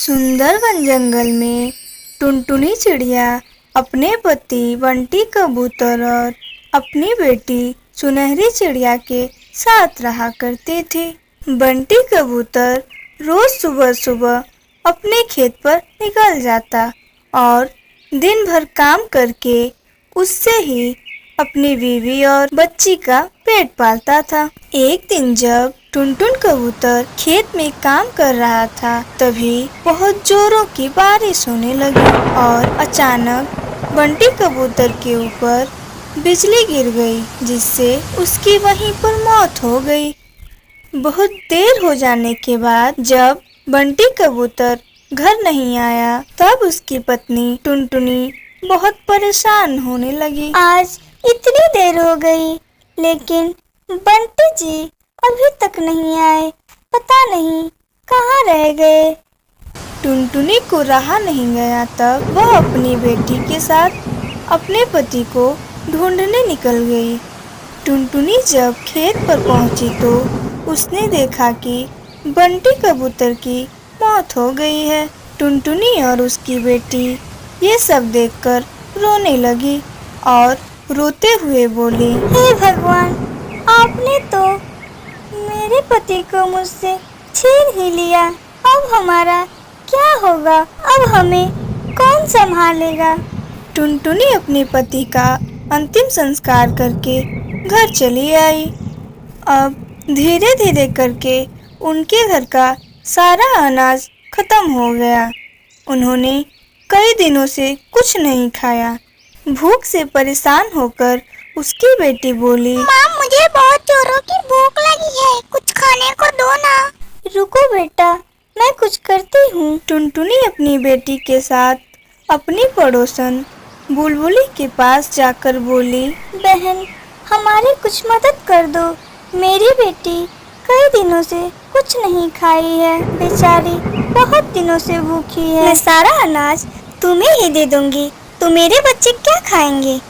सुंदर वन जंगल में टुनटुनी चिड़िया अपने पति बंटी कबूतर और अपनी बेटी सुनहरी चिड़िया के साथ रहा करती थी। बंटी कबूतर रोज सुबह सुबह अपने खेत पर निकल जाता और दिन भर काम करके उससे ही अपनी बीवी और बच्ची का पेट पालता था। एक दिन जब टुनटुन कबूतर खेत में काम कर रहा था, तभी बहुत जोरों की बारिश होने लगी और अचानक बंटी कबूतर के ऊपर बिजली गिर गई, जिससे उसकी वहीं पर मौत हो गई। बहुत देर हो जाने के बाद जब बंटी कबूतर घर नहीं आया, तब उसकी पत्नी टुनटुनी बहुत परेशान होने लगी। आज इतनी देर हो गई, लेकिन बंटी जी अभी तक नहीं आए। पता नहीं कहाँ रह गए। टुनटुनी को रहा नहीं गया, तब वह अपनी बेटी के साथ अपने पति को ढूंढने निकल गई। टुनटुनी जब खेत पर पहुंची तो उसने देखा कि बंटी कबूतर की मौत हो गई है। टुनटुनी और उसकी बेटी ये सब देखकर रोने लगी और रोते हुए बोली, हे भगवान, आपने तो मेरे पति को मुझसे छीन ही लिया। अब हमारा क्या होगा? अब हमें कौन संभालेगा? टुनटुनी अपने पति का अंतिम संस्कार करके घर चली आई। अब धीरे धीरे करके उनके घर का सारा अनाज खत्म हो गया। उन्होंने कई दिनों से कुछ नहीं खाया। भूख से परेशान होकर उसकी बेटी बोली, माँ, मुझे बहुत जोरों की भूख लगी है, कुछ खाने को दो ना। रुको बेटा, मैं कुछ करती हूँ। टुनटुनी अपनी बेटी के साथ अपनी पड़ोसन बुलबुली के पास जाकर बोली, बहन, हमारी कुछ मदद कर दो। मेरी बेटी कई दिनों से कुछ नहीं खाई है, बेचारी बहुत दिनों से भूखी है। मैं सारा अनाज तुम्हें ही दे दूंगी। तो मेरे बच्चे क्या खाएंगे?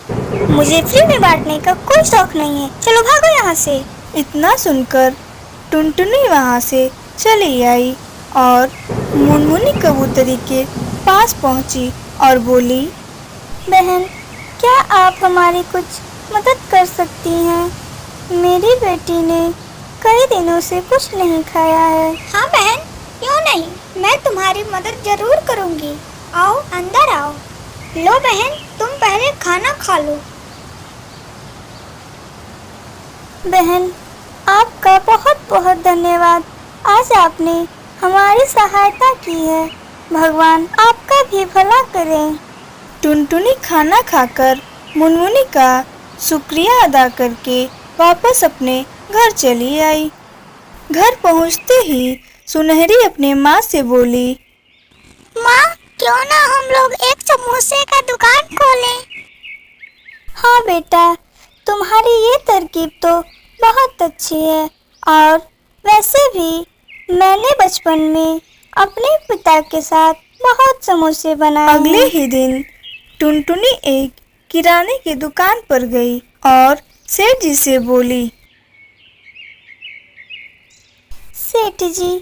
मुझे फ्री में बांटने का कोई शौक नहीं है। चलो भागो यहाँ से। इतना सुनकर टुनटुनी वहाँ से चली आई और मुनमुनी कबूतरी के पास पहुँची और बोली, बहन, क्या आप हमारी कुछ मदद कर सकती हैं? मेरी बेटी ने कई दिनों से कुछ नहीं खाया है। हाँ बहन, क्यों नहीं, मैं तुम्हारी मदद जरूर करूँगी। आओ, अंदर आओ। लो बहन, तुम पहले खाना खा लो। बहन, आपका बहुत बहुत धन्यवाद। आज आपने हमारी सहायता की है। भगवान आपका भी भला करे। टुनटुनी खाना खाकर मुनमुनी का शुक्रिया अदा करके वापस अपने घर चली आई। घर पहुंचते ही सुनहरी अपने माँ से बोली, माँ, क्यों ना हम लोग एक समोसे का दुकान खोलें? हाँ बेटा, तुम्हारी ये तरकीब तो बहुत अच्छी है। और वैसे भी मैंने बचपन में अपने पिता के साथ बहुत समोसे बनाए। अगले ही दिन टुनटुनी एक किराने की दुकान पर गई और सेठ जी से बोली, सेठ जी,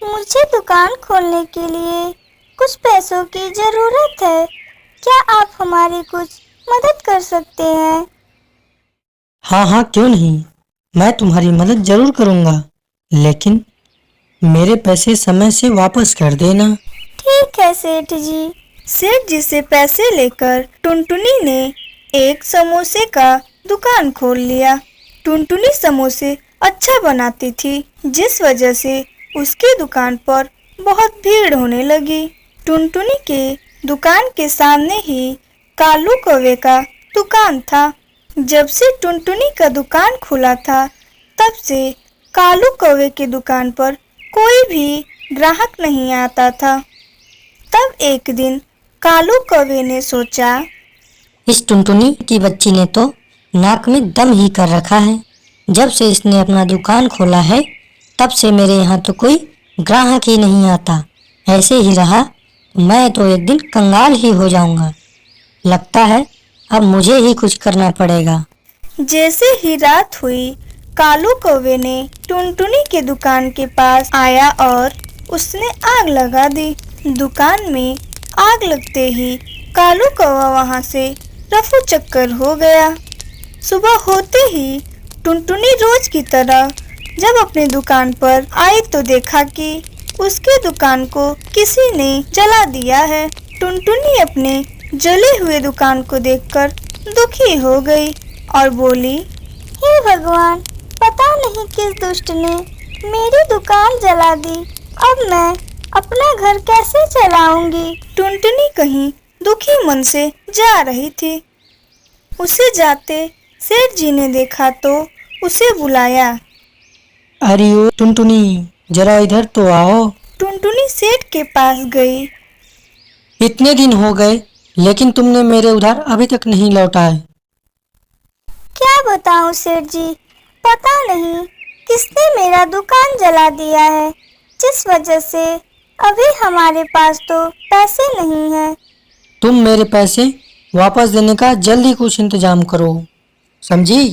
मुझे दुकान खोलने के लिए कुछ पैसों की जरूरत है। क्या आप हमारी कुछ मदद कर सकते हैं? हाँ हाँ, क्यों नहीं, मैं तुम्हारी मदद जरूर करूँगा, लेकिन मेरे पैसे समय से वापस कर देना। ठीक है सेठ जी। सेठ जी से पैसे लेकर टुनटुनी ने एक समोसे का दुकान खोल लिया। टुनटुनी समोसे अच्छा बनाती थी, जिस वजह से उसकी दुकान पर बहुत भीड़ होने लगी। टुनटुनी के दुकान के सामने ही कालू कौवे का दुकान था। जब से टुनटुनी का दुकान खुला था, तब से कालू कौवे की दुकान पर कोई भी ग्राहक नहीं आता था। तब एक दिन कालू कौवे ने सोचा, इस टुनटुनी की बच्ची ने तो नाक में दम ही कर रखा है। जब से इसने अपना दुकान खोला है, तब से मेरे यहाँ तो कोई ग्राहक ही नहीं आता। ऐसे ही रहा मैं तो एक दिन कंगाल ही हो जाऊंगा। लगता है अब मुझे ही कुछ करना पड़ेगा। जैसे ही रात हुई, कालू कौवे ने टुनटुनी के दुकान के पास आया और उसने आग लगा दी, दुकान में आग लगते ही कालू कौवा वहां से रफू चक्कर हो गया। सुबह होते ही टुनटुनी रोज की तरह जब अपने दुकान पर आई तो देखा कि उसके दुकान को किसी ने जला दिया है। टुनटुनी अपने जले हुए दुकान को देखकर दुखी हो गई और बोली, हे भगवान, पता नहीं किस दुष्ट ने मेरी दुकान जला दी। अब मैं अपना घर कैसे चलाऊंगी। टुनटुनी कहीं दुखी मन से जा रही थी। उसे जाते सेठ जी ने देखा तो उसे बुलाया। अरे ओ टुनटुनी, जरा इधर तो आओ। टुनटुनी सेठ के पास गई। इतने दिन हो गए लेकिन तुमने मेरे उधार अभी तक नहीं लौटाए। क्या बताऊं सेठ जी, पता नहीं किसने मेरा दुकान जला दिया है, जिस वजह से अभी हमारे पास तो पैसे नहीं हैं। तुम मेरे पैसे वापस देने का जल्दी कुछ इंतजाम करो, समझी?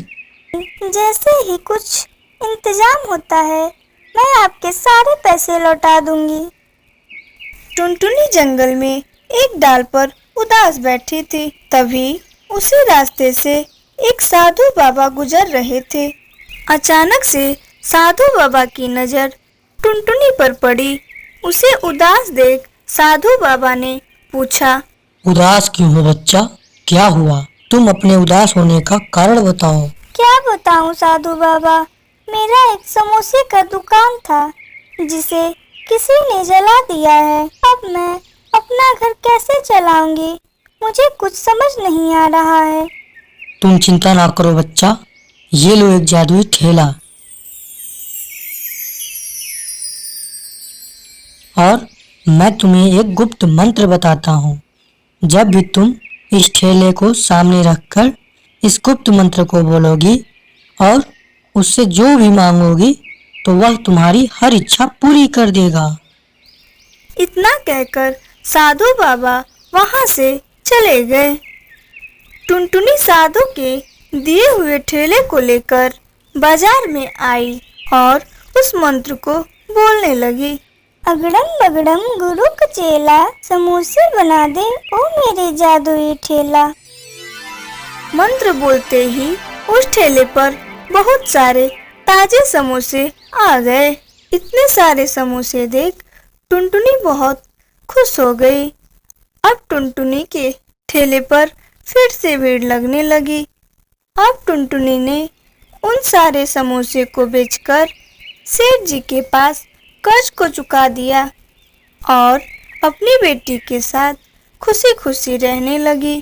जैसे ही कुछ इंतजाम होता है मैं आपके सारे पैसे लौटा दूंगी। टुनटुनी जंगल में एक डाल पर उदास बैठी थी। तभी उसी रास्ते से एक साधु बाबा गुजर रहे थे। अचानक से साधु बाबा की नजर टुनटुनी पर पड़ी। उसे उदास देख साधु बाबा ने पूछा, उदास क्यों हो बच्चा? क्या हुआ? तुम अपने उदास होने का कारण बताओ। क्या बताऊं साधु बाबा, मेरा एक समोसे का दुकान था जिसे किसी ने जला दिया है। अब मैं अपना घर कैसे चलाऊंगी, मुझे कुछ समझ नहीं आ रहा है। तुम चिंता ना करो बच्चा, ये लो एक जादुई ठेला और मैं तुम्हें एक गुप्त मंत्र बताता हूँ। जब भी तुम इस ठेले को सामने रखकर इस गुप्त मंत्र को बोलोगी और उससे जो भी मांगोगी तो वह तुम्हारी हर इच्छा पूरी कर देगा। इतना कहकर साधु बाबा वहां से चले गए। टुनटुनी साधु के दिए हुए ठेले को लेकर बाजार में आई और उस मंत्र को बोलने लगी। अगड़म बगड़म गुरु का चेला, समोसे बना दे ओ मेरे जादुई ठेला। मंत्र बोलते ही उस ठेले पर बहुत सारे ताजे समोसे आ गए। इतने सारे समोसे देख टुनटुनी बहुत खुश हो गई। अब टुनटुनी के ठेले पर फिर से भीड़ लगने लगी। अब टुनटुनी ने उन सारे समोसे को बेचकर सेठ जी के पास कर्ज को चुका दिया और अपनी बेटी के साथ खुशी खुशी रहने लगी।